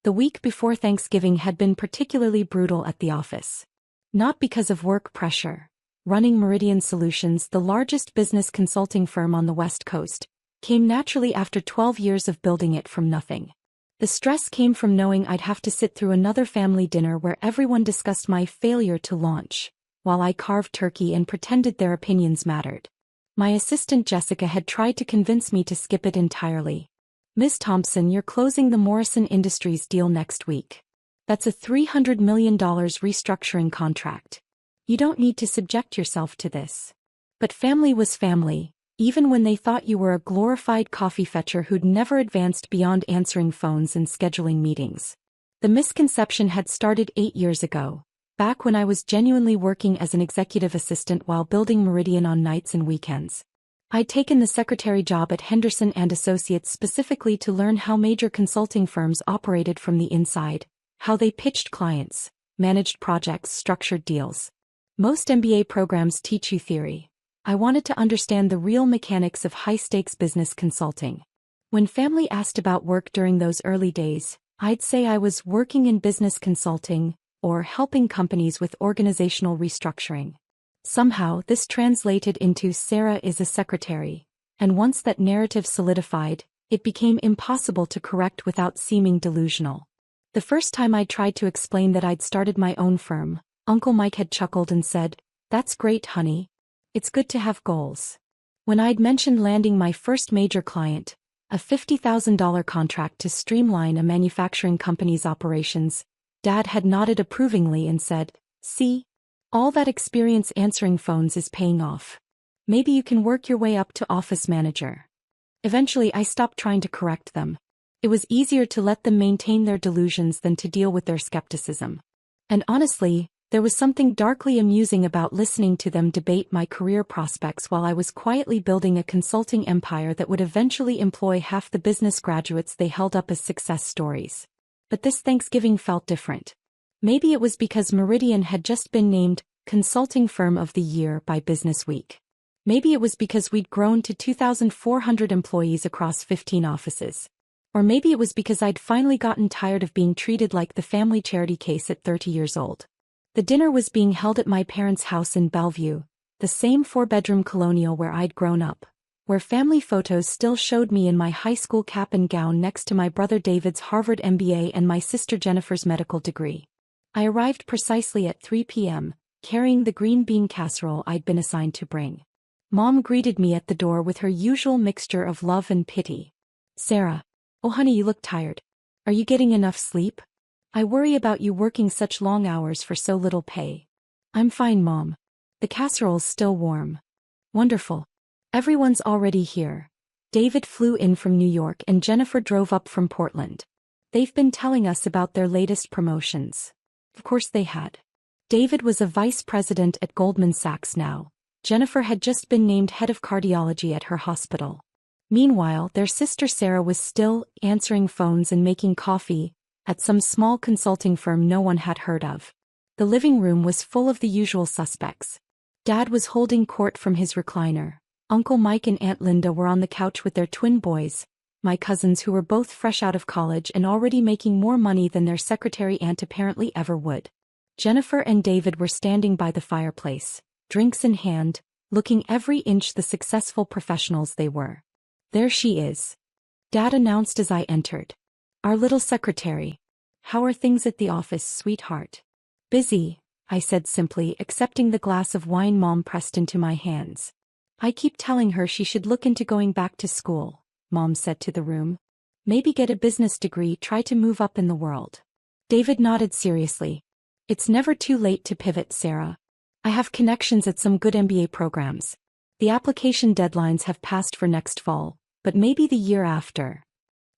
The week before Thanksgiving had been particularly brutal at the office. Not because of work pressure. Running Meridian Solutions, the largest business consulting firm on the West Coast, came naturally after 12 years of building it from nothing. The stress came from knowing I'd have to sit through another family dinner where everyone discussed my failure to launch, while I carved turkey and pretended their opinions mattered. My assistant Jessica had tried to convince me to skip it entirely. "Miss Thompson, you're closing the Morrison Industries deal next week. That's a $300 million restructuring contract. You don't need to subject yourself to this." But family was family, even when they thought you were a glorified coffee fetcher who'd never advanced beyond answering phones and scheduling meetings. The misconception had started 8 years ago, back when I was genuinely working as an executive assistant while building Meridian on nights and weekends. I'd taken the secretary job at Henderson and Associates specifically to learn how major consulting firms operated from the inside, how they pitched clients, managed projects, structured deals. Most MBA programs teach you theory. I wanted to understand the real mechanics of high-stakes business consulting. When family asked about work during those early days, I'd say I was working in business consulting or helping companies with organizational restructuring. Somehow, this translated into "Sarah is a secretary," and once that narrative solidified, it became impossible to correct without seeming delusional. The first time I tried to explain that I'd started my own firm, Uncle Mike had chuckled and said, "That's great, honey. It's good to have goals." When I'd mentioned landing my first major client, a $50,000 contract to streamline a manufacturing company's operations, Dad had nodded approvingly and said, "See? All that experience answering phones is paying off. Maybe you can work your way up to office manager." Eventually I stopped trying to correct them. It was easier to let them maintain their delusions than to deal with their skepticism. And honestly, there was something darkly amusing about listening to them debate my career prospects while I was quietly building a consulting empire that would eventually employ half the business graduates they held up as success stories. But this Thanksgiving felt different. Maybe it was because Meridian had just been named Consulting Firm of the Year by Businessweek. Maybe it was because we'd grown to 2,400 employees across 15 offices. Or maybe it was because I'd finally gotten tired of being treated like the family charity case at 30 years old. The dinner was being held at my parents' house in Bellevue, the same 4-bedroom colonial where I'd grown up, where family photos still showed me in my high school cap and gown next to my brother David's Harvard MBA and my sister Jennifer's medical degree. I arrived precisely at 3 p.m., carrying the green bean casserole I'd been assigned to bring. Mom greeted me at the door with her usual mixture of love and pity. "Sarah. Oh honey, you look tired. Are you getting enough sleep? I worry about you working such long hours for so little pay." "I'm fine, Mom. The casserole's still warm." "Wonderful. Everyone's already here. David flew in from New York and Jennifer drove up from Portland. They've been telling us about their latest promotions." Of course they had. David was a vice president at Goldman Sachs now. Jennifer had just been named head of cardiology at her hospital. Meanwhile, their sister Sarah was still answering phones and making coffee at some small consulting firm no one had heard of. The living room was full of the usual suspects. Dad was holding court from his recliner. Uncle Mike and Aunt Linda were on the couch with their twin boys, my cousins who were both fresh out of college and already making more money than their secretary aunt apparently ever would. Jennifer and David were standing by the fireplace, drinks in hand, looking every inch the successful professionals they were. "There she is," Dad announced as I entered. "Our little secretary. How are things at the office, sweetheart?" "Busy," I said simply, accepting the glass of wine Mom pressed into my hands. "I keep telling her she should look into going back to school," Mom said to the room. "Maybe get a business degree, try to move up in the world." David nodded seriously. "It's never too late to pivot, Sarah. I have connections at some good MBA programs. The application deadlines have passed for next fall, but maybe the year after."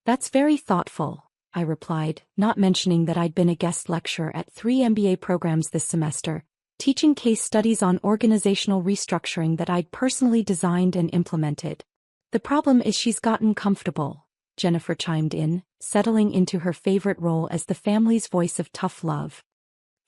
"That's very thoughtful," I replied, not mentioning that I'd been a guest lecturer at 3 MBA programs this semester, teaching case studies on organizational restructuring that I'd personally designed and implemented. "The problem is she's gotten comfortable," Jennifer chimed in, settling into her favorite role as the family's voice of tough love.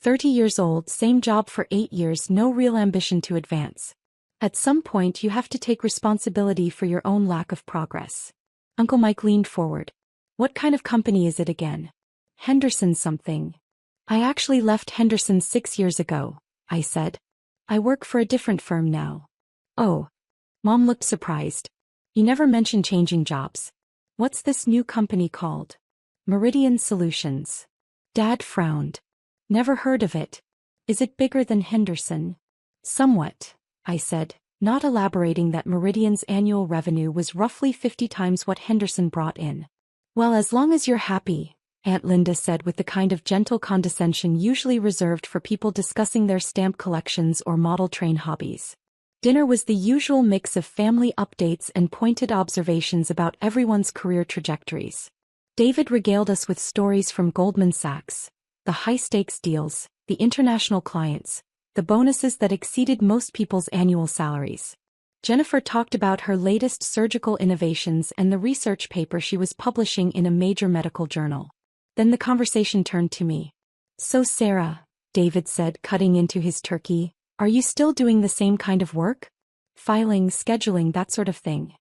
30 years old, same job for 8 years, no real ambition to advance. At some point you have to take responsibility for your own lack of progress. Uncle Mike leaned forward. "What kind of company is it again?" Henderson something. I actually left Henderson 6 years ago, I said. I work for a different firm now. Oh. Mom looked surprised. You never mentioned changing jobs. What's this new company called? Meridian Solutions. Dad frowned. Never heard of it. Is it bigger than Henderson? Somewhat, I said, not elaborating that Meridian's annual revenue was roughly 50 times what Henderson brought in. Well, as long as you're happy, Aunt Linda said with the kind of gentle condescension usually reserved for people discussing their stamp collections or model train hobbies. Dinner was the usual mix of family updates and pointed observations about everyone's career trajectories. David regaled us with stories from Goldman Sachs, the high-stakes deals, the international clients, the bonuses that exceeded most people's annual salaries. Jennifer talked about her latest surgical innovations and the research paper she was publishing in a major medical journal. Then the conversation turned to me. So Sarah, David said, cutting into his turkey, are you still doing the same kind of work? Filing, scheduling, that sort of thing.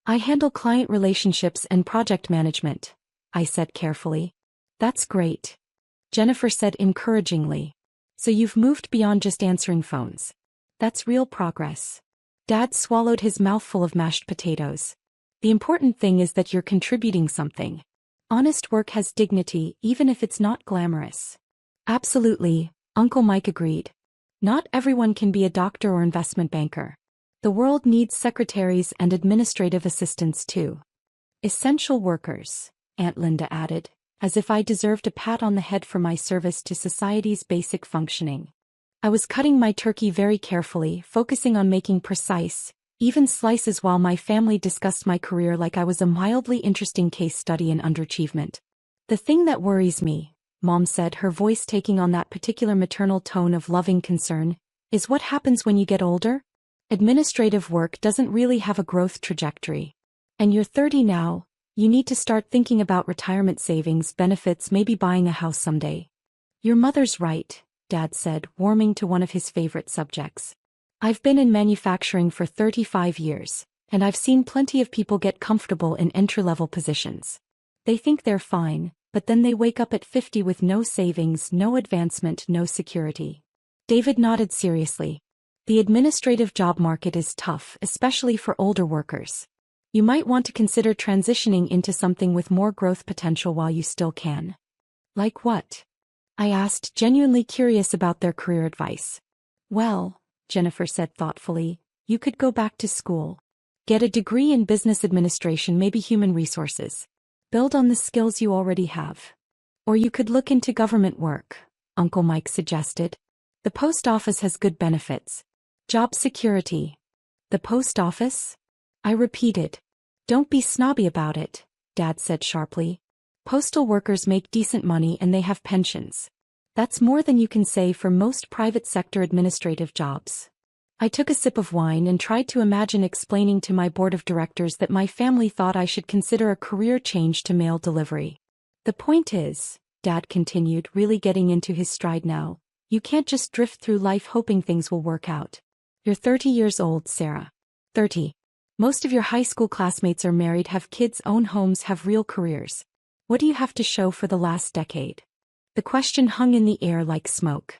I handle client relationships and project management, I said carefully. That's great. Jennifer said encouragingly. So you've moved beyond just answering phones. That's real progress. Dad swallowed his mouthful of mashed potatoes. The important thing is that you're contributing something. Honest work has dignity, even if it's not glamorous. Absolutely, Uncle Mike agreed. Not everyone can be a doctor or investment banker. The world needs secretaries and administrative assistants too. Essential workers, Aunt Linda added, as if I deserved a pat on the head for my service to society's basic functioning. I was cutting my turkey very carefully, focusing on making precise, even slices while my family discussed my career like I was a mildly interesting case study in underachievement. The thing that worries me, Mom said, her voice taking on that particular maternal tone of loving concern, is what happens when you get older? Administrative work doesn't really have a growth trajectory. And you're 30 now, you need to start thinking about retirement savings, benefits, maybe buying a house someday. Your mother's right, Dad said, warming to one of his favorite subjects. I've been in manufacturing for 35 years, and I've seen plenty of people get comfortable in entry-level positions. They think they're fine, but then they wake up at 50 with no savings, no advancement, no security. David nodded seriously. The administrative job market is tough, especially for older workers. You might want to consider transitioning into something with more growth potential while you still can. Like what? I asked, genuinely curious about their career advice. Well, Jennifer said thoughtfully, you could go back to school. Get a degree in business administration, maybe human resources. Build on the skills you already have. Or you could look into government work, Uncle Mike suggested. The post office has good benefits. Job security. The post office? I repeated. Don't be snobby about it, Dad said sharply. Postal workers make decent money and they have pensions. That's more than you can say for most private sector administrative jobs. I took a sip of wine and tried to imagine explaining to my board of directors that my family thought I should consider a career change to mail delivery. The point is, Dad continued, really getting into his stride now, you can't just drift through life hoping things will work out. You're 30 years old, Sarah. 30. Most of your high school classmates are married, have kids, own homes, have real careers. What do you have to show for the last decade? The question hung in the air like smoke.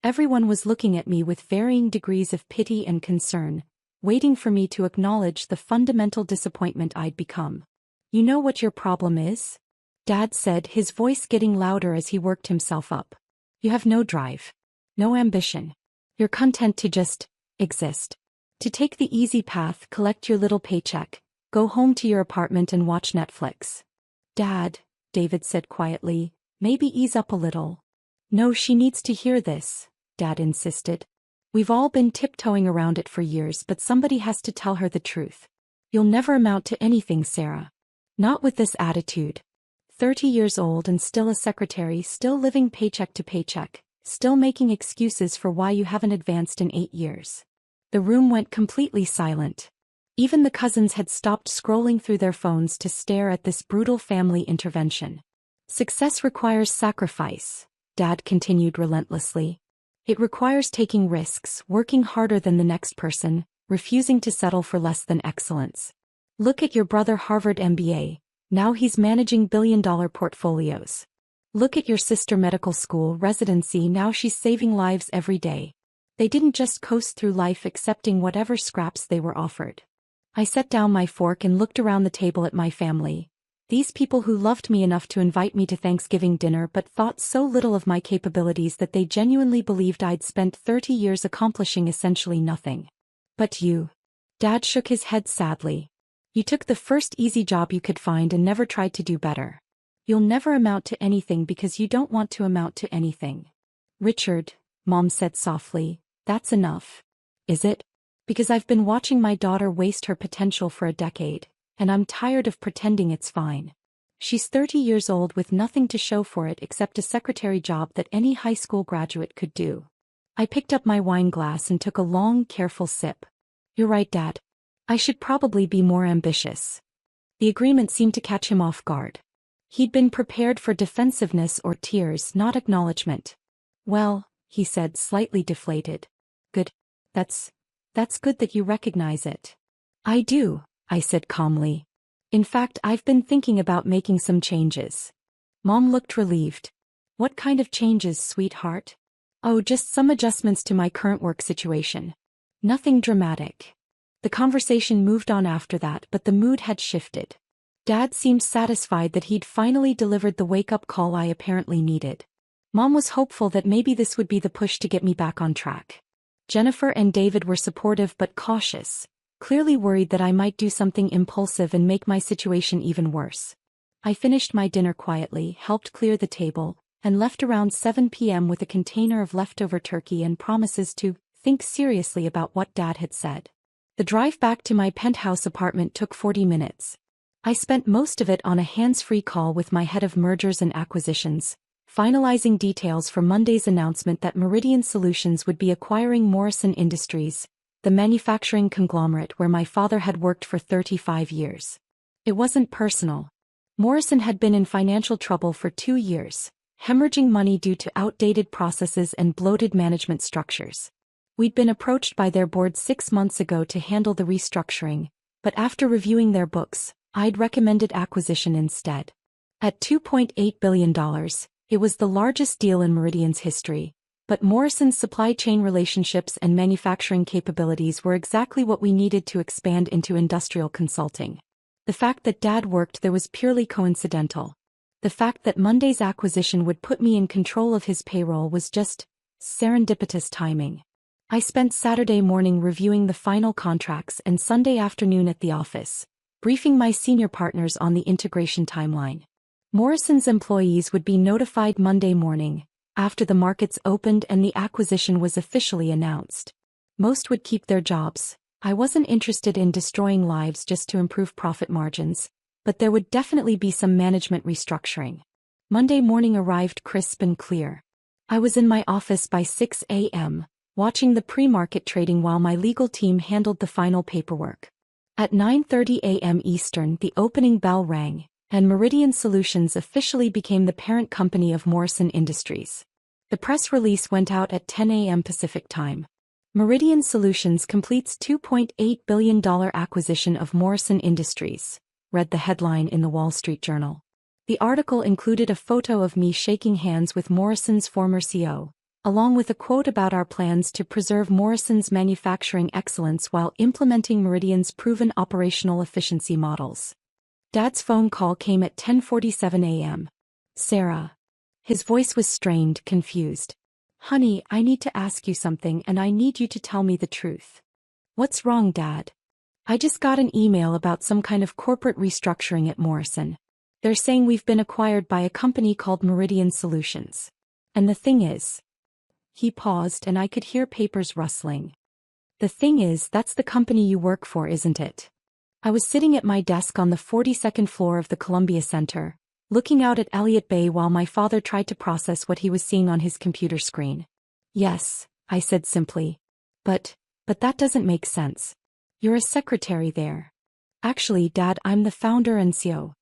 Everyone was looking at me with varying degrees of pity and concern, waiting for me to acknowledge the fundamental disappointment I'd become. You know what your problem is? Dad said, his voice getting louder as he worked himself up. You have no drive. No ambition. You're content to just exist. To take the easy path, collect your little paycheck, go home to your apartment and watch Netflix. Dad, David said quietly, maybe ease up a little. No, she needs to hear this, Dad insisted. We've all been tiptoeing around it for years, but somebody has to tell her the truth. You'll never amount to anything, Sarah. Not with this attitude. 30 years old and still a secretary, still living paycheck to paycheck, still making excuses for why you haven't advanced in 8 years. The room went completely silent. Even the cousins had stopped scrolling through their phones to stare at this brutal family intervention. Success requires sacrifice, Dad continued relentlessly. It requires taking risks, working harder than the next person, refusing to settle for less than excellence. Look at your brother, Harvard MBA. Now he's managing billion-dollar portfolios. Look at your sister, medical school, residency, now she's saving lives every day. They didn't just coast through life accepting whatever scraps they were offered. I set down my fork and looked around the table at my family. These people who loved me enough to invite me to Thanksgiving dinner but thought so little of my capabilities that they genuinely believed I'd spent 30 years accomplishing essentially nothing. But you. Dad shook his head sadly. You took the first easy job you could find and never tried to do better. You'll never amount to anything because you don't want to amount to anything. Richard, Mom said softly, that's enough. Is it? Because I've been watching my daughter waste her potential for a decade, and I'm tired of pretending it's fine. She's 30 years old with nothing to show for it except a secretary job that any high school graduate could do. I picked up my wine glass and took a long, careful sip. You're right, Dad. I should probably be more ambitious. The agreement seemed to catch him off guard. He'd been prepared for defensiveness or tears, not acknowledgement. Well, he said, slightly deflated. Good. That's good that you recognize it. I do, I said calmly. In fact, I've been thinking about making some changes. Mom looked relieved. What kind of changes, sweetheart? Oh, just some adjustments to my current work situation. Nothing dramatic. The conversation moved on after that, but the mood had shifted. Dad seemed satisfied that he'd finally delivered the wake-up call I apparently needed. Mom was hopeful that maybe this would be the push to get me back on track. Jennifer and David were supportive but cautious, clearly worried that I might do something impulsive and make my situation even worse. I finished my dinner quietly, helped clear the table, and left around 7 p.m. with a container of leftover turkey and promises to think seriously about what Dad had said. The drive back to my penthouse apartment took 40 minutes. I spent most of it on a hands-free call with my head of mergers and acquisitions, finalizing details for Monday's announcement that Meridian Solutions would be acquiring Morrison Industries, the manufacturing conglomerate where my father had worked for 35 years. It wasn't personal. Morrison had been in financial trouble for 2 years, hemorrhaging money due to outdated processes and bloated management structures. We'd been approached by their board 6 months ago to handle the restructuring, but after reviewing their books, I'd recommended acquisition instead. At $2.8 billion, it was the largest deal in Meridian's history, but Morrison's supply chain relationships and manufacturing capabilities were exactly what we needed to expand into industrial consulting. The fact that Dad worked there was purely coincidental. The fact that Monday's acquisition would put me in control of his payroll was just serendipitous timing. I spent Saturday morning reviewing the final contracts and Sunday afternoon at the office, briefing my senior partners on the integration timeline. Morrison's employees would be notified Monday morning, after the markets opened and the acquisition was officially announced. Most would keep their jobs. I wasn't interested in destroying lives just to improve profit margins, but there would definitely be some management restructuring. Monday morning arrived crisp and clear. I was in my office by 6 a.m., watching the pre-market trading while my legal team handled the final paperwork. At 9:30 a.m. Eastern, the opening bell rang, and Meridian Solutions officially became the parent company of Morrison Industries. The press release went out at 10 a.m. Pacific Time. Meridian Solutions completes $2.8 billion acquisition of Morrison Industries, read the headline in the Wall Street Journal. The article included a photo of me shaking hands with Morrison's former CEO, along with a quote about our plans to preserve Morrison's manufacturing excellence while implementing Meridian's proven operational efficiency models. Dad's phone call came at 10:47 a.m. Sarah. His voice was strained, confused. Honey, I need to ask you something and I need you to tell me the truth. What's wrong, Dad? I just got an email about some kind of corporate restructuring at Morrison. They're saying we've been acquired by a company called Meridian Solutions. And the thing is... He paused and I could hear papers rustling. The thing is, that's the company you work for, isn't it? I was sitting at my desk on the 42nd floor of the Columbia Center, looking out at Elliott Bay while my father tried to process what he was seeing on his computer screen. Yes, I said simply. But that doesn't make sense. You're a secretary there. Actually, Dad, I'm the founder and CEO.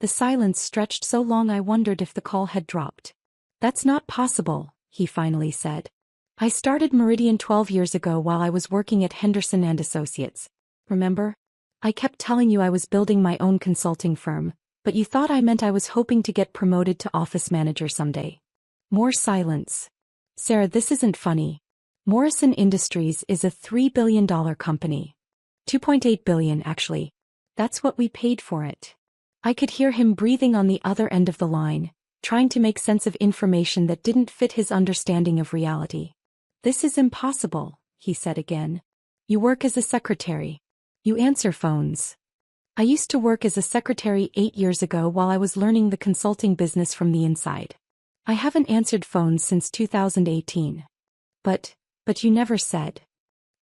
The silence stretched so long I wondered if the call had dropped. That's not possible, he finally said. I started Meridian 12 years ago while I was working at Henderson and Associates. Remember? I kept telling you I was building my own consulting firm, But you thought I meant I was hoping to get promoted to office manager someday. More silence. Sarah, this isn't funny. Morrison Industries is a $3 billion company. $2.8 billion, actually. That's what we paid for it. I could hear him breathing on the other end of the line, trying to make sense of information that didn't fit his understanding of reality. This is impossible, he said again. You work as a secretary. You answer phones. I used to work as a secretary 8 years ago while I was learning the consulting business from the inside. I haven't answered phones since 2018. But you never said.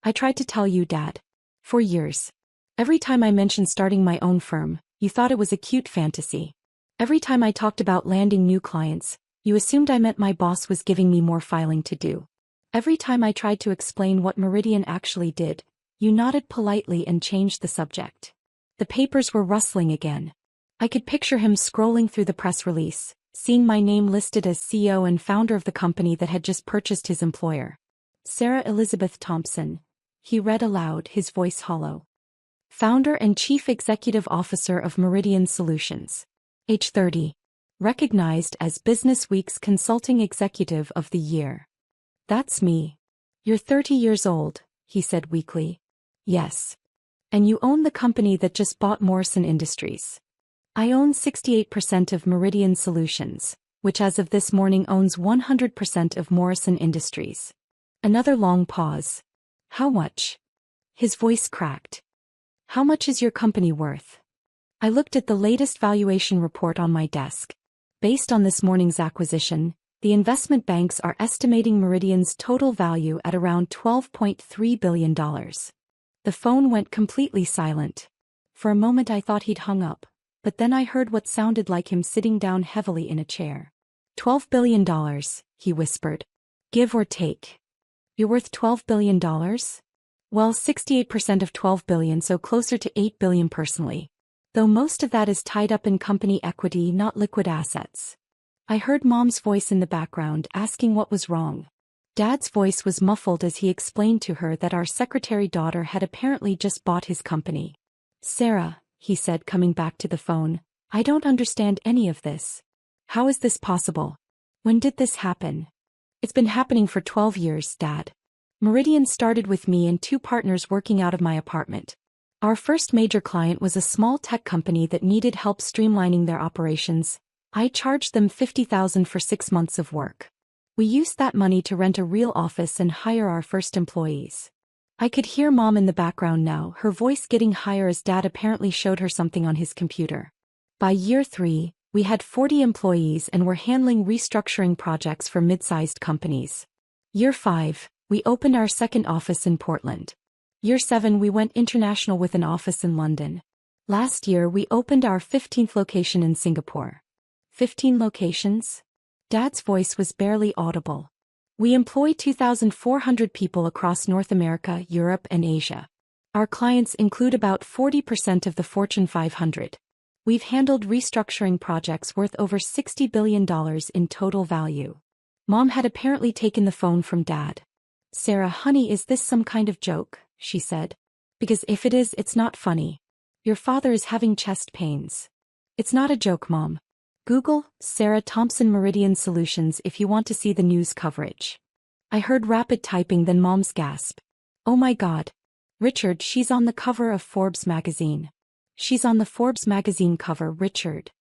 I tried to tell you, Dad. For years. Every time I mentioned starting my own firm, you thought it was a cute fantasy. Every time I talked about landing new clients, you assumed I meant my boss was giving me more filing to do. Every time I tried to explain what Meridian actually did, you nodded politely and changed the subject. The papers were rustling again. I could picture him scrolling through the press release, seeing my name listed as CEO and founder of the company that had just purchased his employer. Sarah Elizabeth Thompson, he read aloud, his voice hollow. Founder and Chief Executive Officer of Meridian Solutions. Age 30. Recognized as Business Week's Consulting Executive of the Year. That's me. You're 30 years old, he said weakly. Yes. And you own the company that just bought Morrison Industries. I own 68% of Meridian Solutions, which as of this morning owns 100% of Morrison Industries. Another long pause. How much? His voice cracked. How much is your company worth? I looked at the latest valuation report on my desk. Based on this morning's acquisition, the investment banks are estimating Meridian's total value at around $12.3 billion. The phone went completely silent. For a moment I thought he'd hung up, but then I heard what sounded like him sitting down heavily in a chair. $12 billion, he whispered. Give or take. You're worth $12 billion? Well, 68% of $12 billion, so closer to $8 billion personally. Though most of that is tied up in company equity, not liquid assets. I heard Mom's voice in the background asking what was wrong. Dad's voice was muffled as he explained to her that our secretary daughter had apparently just bought his company. Sarah, he said, coming back to the phone, I don't understand any of this. How is this possible? When did this happen? It's been happening for 12 years, Dad. Meridian started with me and 2 partners working out of my apartment. Our first major client was a small tech company that needed help streamlining their operations. I charged them $50,000 for 6 months of work. We used that money to rent a real office and hire our first employees. I could hear Mom in the background now, her voice getting higher as Dad apparently showed her something on his computer. By year 3, we had 40 employees and were handling restructuring projects for mid-sized companies. Year 5, we opened our second office in Portland. Year 7, we went international with an office in London. Last year, we opened our 15th location in Singapore. 15 locations? Dad's voice was barely audible. We employ 2,400 people across North America, Europe, and Asia. Our clients include about 40% of the Fortune 500. We've handled restructuring projects worth over $60 billion in total value. Mom had apparently taken the phone from Dad. Sarah, honey, is this some kind of joke? She said. Because if it is, it's not funny. Your father is having chest pains. It's not a joke, Mom. Google Sarah Thompson Meridian Solutions if you want to see the news coverage. I heard rapid typing, then Mom's gasp. Oh my God. Richard, she's on the cover of Forbes magazine. She's on the Forbes magazine cover, Richard.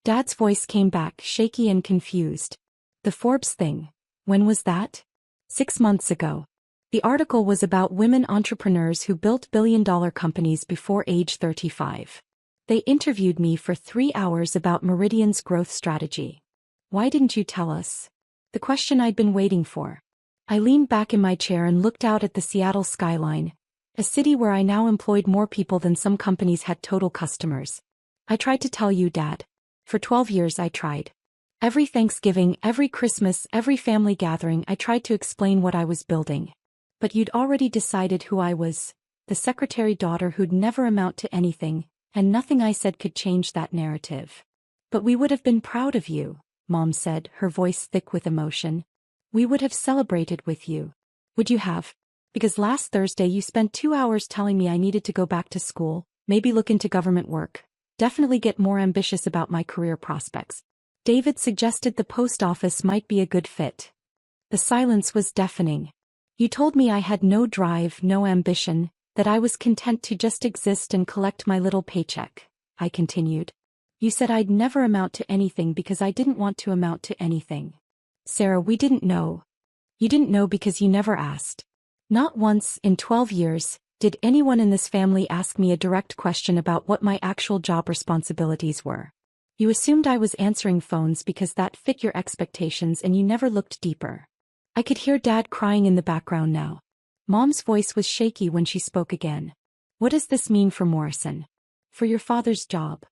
Dad's voice came back, shaky and confused. The Forbes thing. When was that? 6 months ago. The article was about women entrepreneurs who built billion-dollar companies before age 35. They interviewed me for 3 hours about Meridian's growth strategy. Why didn't you tell us? The question I'd been waiting for. I leaned back in my chair and looked out at the Seattle skyline, a city where I now employed more people than some companies had total customers. I tried to tell you, Dad. For 12 years I tried. Every Thanksgiving, every Christmas, every family gathering I tried to explain what I was building. But you'd already decided who I was, the secretary daughter who'd never amount to anything, and nothing I said could change that narrative. But we would have been proud of you, Mom said, her voice thick with emotion. We would have celebrated with you. Would you have? Because last Thursday you spent 2 hours telling me I needed to go back to school, maybe look into government work. definitely get more ambitious about my career prospects. David suggested the post office might be a good fit. The silence was deafening. You told me I had no drive, no ambition, that I was content to just exist and collect my little paycheck, I continued. You said I'd never amount to anything because I didn't want to amount to anything. Sarah, we didn't know. You didn't know because you never asked. Not once, in 12 years, did anyone in this family ask me a direct question about what my actual job responsibilities were. You assumed I was answering phones because that fit your expectations and you never looked deeper. I could hear Dad crying in the background now. Mom's voice was shaky when she spoke again. What does this mean for Morrison? For your father's job.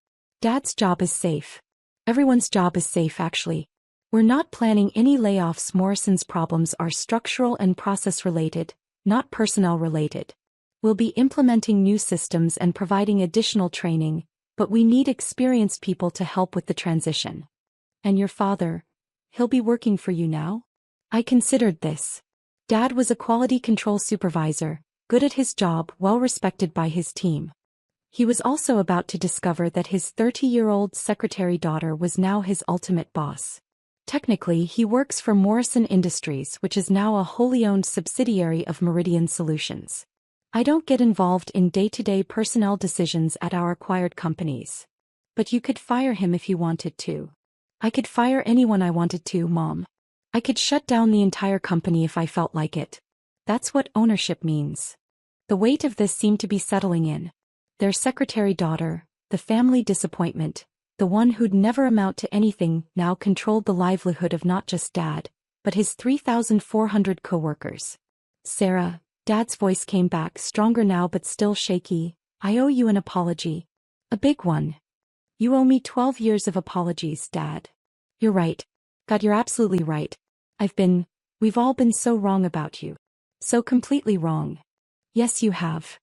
Dad's job is safe. Everyone's job is safe, actually. We're not planning any layoffs. Morrison's problems are structural and process-related, not personnel-related. We'll be implementing new systems and providing additional training, but we need experienced people to help with the transition. And your father, he'll be working for you now? I considered this. Dad was a quality control supervisor, good at his job, well respected by his team. He was also about to discover that his 30-year-old secretary daughter was now his ultimate boss. Technically, he works for Morrison Industries, which is now a wholly owned subsidiary of Meridian Solutions. I don't get involved in day-to-day personnel decisions at our acquired companies. But you could fire him if you wanted to. I could fire anyone I wanted to, Mom. I could shut down the entire company if I felt like it. That's what ownership means. The weight of this seemed to be settling in. Their secretary daughter, the family disappointment, the one who'd never amount to anything, now controlled the livelihood of not just Dad, but his 3,400 co-workers. Sarah, Dad's voice came back, stronger now but still shaky. I owe you an apology. A big one. You owe me 12 years of apologies, Dad. You're right. God, you're absolutely right. We've all been so wrong about you. So completely wrong. Yes, you have.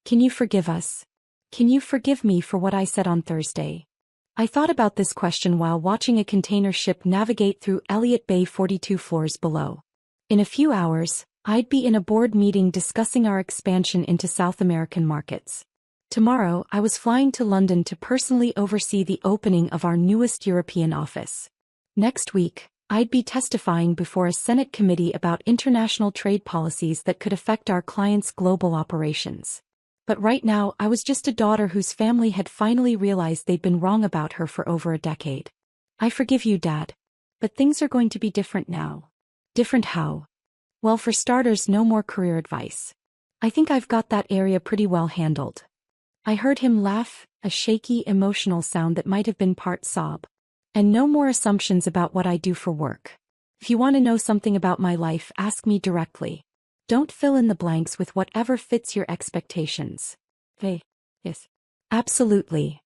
Can you forgive us? Can you forgive me for what I said on Thursday? I thought about this question while watching a container ship navigate through Elliott Bay 42 floors below. In a few hours, I'd be in a board meeting discussing our expansion into South American markets. Tomorrow, I was flying to London to personally oversee the opening of our newest European office. Next week, I'd be testifying before a Senate committee about international trade policies that could affect our clients' global operations. But right now, I was just a daughter whose family had finally realized they'd been wrong about her for over a decade. I forgive you, Dad. But things are going to be different now. Different how? Well, for starters, no more career advice. I think I've got that area pretty well handled. I heard him laugh, a shaky, emotional sound that might have been part sob. And no more assumptions about what I do for work. If you want to know something about my life, ask me directly. Don't fill in the blanks with whatever fits your expectations. Hey, yes. Absolutely.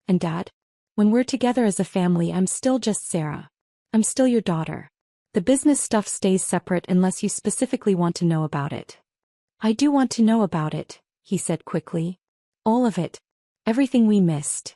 And Dad? When we're together as a family, I'm still just Sarah. I'm still your daughter. The business stuff stays separate unless you specifically want to know about it. I do want to know about it, he said quickly. All of it. Everything we missed.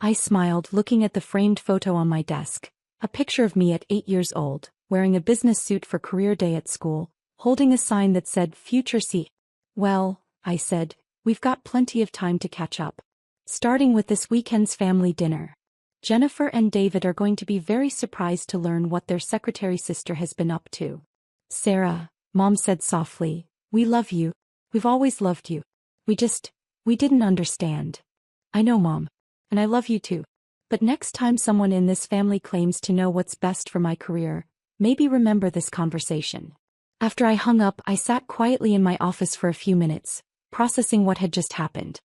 I smiled, looking at the framed photo on my desk, a picture of me at 8 years old, wearing a business suit for career day at school, holding a sign that said Future C. Well, I said, we've got plenty of time to catch up. Starting with this weekend's family dinner. Jennifer and David are going to be very surprised to learn what their secretary sister has been up to. Sarah, Mom said softly, we love you. We've always loved you. We didn't understand. I know, Mom. And I love you too. But next time someone in this family claims to know what's best for my career, maybe remember this conversation. After I hung up, I sat quietly in my office for a few minutes, processing what had just happened.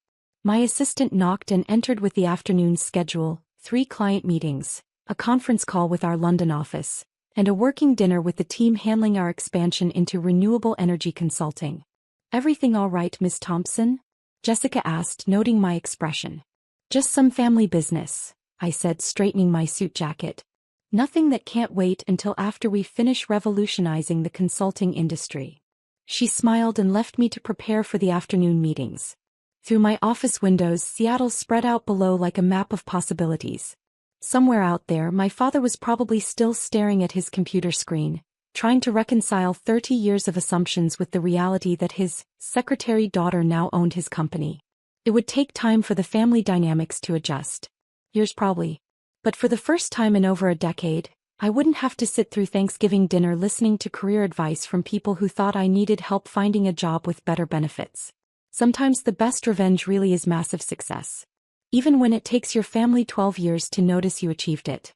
My assistant knocked and entered with the afternoon's schedule, 3 client meetings, a conference call with our London office, and a working dinner with the team handling our expansion into renewable energy consulting. Everything all right, Miss Thompson? Jessica asked, noting my expression. Just some family business, I said, straightening my suit jacket. Nothing that can't wait until after we finish revolutionizing the consulting industry. She smiled and left me to prepare for the afternoon meetings. Through my office windows, Seattle spread out below like a map of possibilities. Somewhere out there, my father was probably still staring at his computer screen, trying to reconcile 30 years of assumptions with the reality that his secretary daughter now owned his company. It would take time for the family dynamics to adjust. Years probably. But for the first time in over a decade, I wouldn't have to sit through Thanksgiving dinner listening to career advice from people who thought I needed help finding a job with better benefits. Sometimes the best revenge really is massive success. Even when it takes your family 12 years to notice you achieved it.